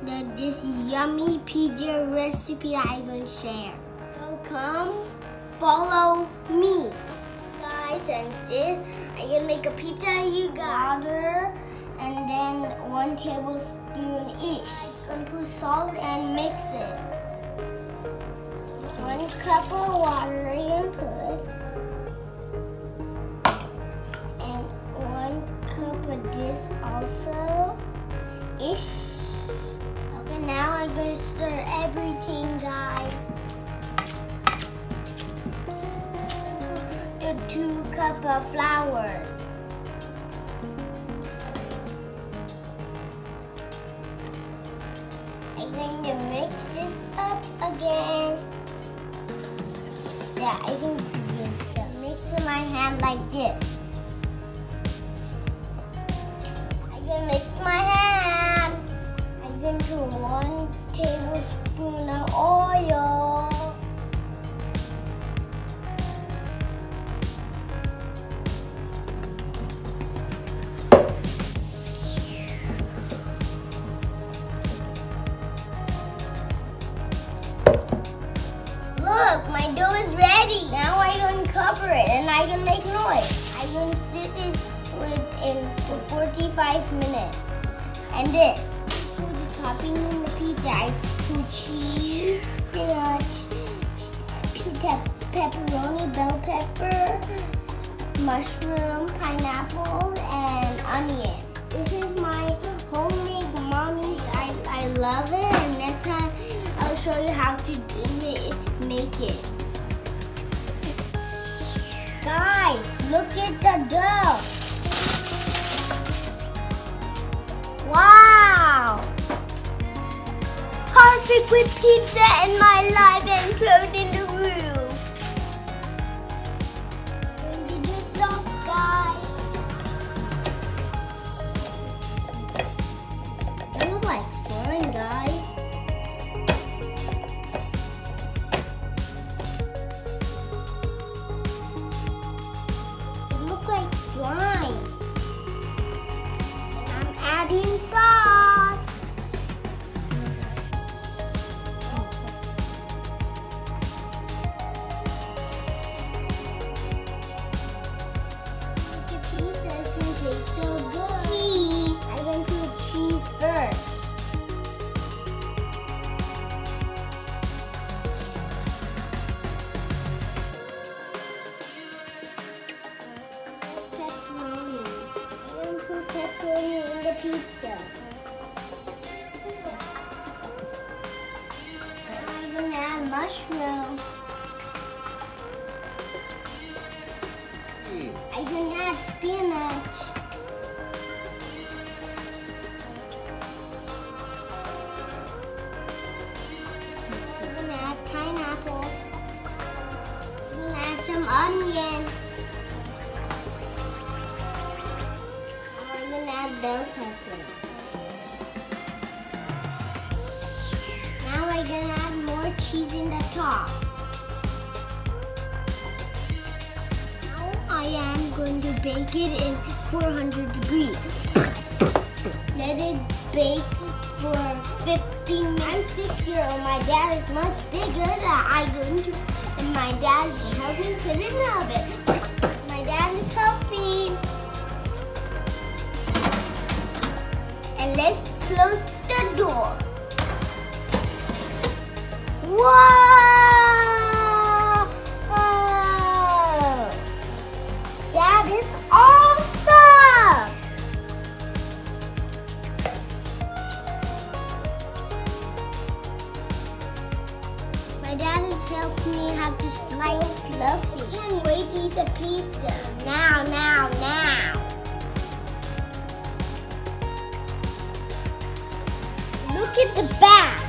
this yummy pizza recipe I'm gonna share. So come follow me. Guys, and sis, I'm gonna make a pizza. You got water and then 1 tablespoon each. I'm gonna put salt and mix it. 1 cup of water I'm gonna put. And 1 cup of this also. Ish. Okay, now I'm gonna stir everything, guys. 2 cups of flour. I'm going to mix this up again. Yeah, I think this is good stuff. Mix in my hand like this. I'm going to mix my hand. I'm going to put 1 tablespoon of oil. Look, my dough is ready. Now I'm going to cover it and I can make noise. I'm going to sit it for 45 minutes. And this. For the topping in the pizza, I put cheese, spinach, pepperoni, bell pepper, mushroom, pineapple, and onion. This is my homemade mommy's. I love it, and next time I'll show you how to make it. Guys, look at the dough. Wow! Perfect with pizza in my life and food in the roof. Going to do soft, guys. It looks like slime, guys. Like slime. And I'm adding sauce. The pizza is going to taste so good. Cheese. I'm going to put cheese first. Pepperoni in the pizza. I'm going to add mushroom. I'm going to add spinach. I'm going to add pineapple. I'm going to add some onion. Bell pepper. Now I'm gonna add more cheese in the top. Now I am going to bake it in 400 degrees. Let it bake for 15 minutes. I'm 6-year-old. My dad is much bigger and my dad is helping put it in the oven. My dad is helping. And let's close the door. Whoa! That is awesome! My dad has helped me how to slice fluffy. I can't wait to eat the pizza. Now. Look at the back.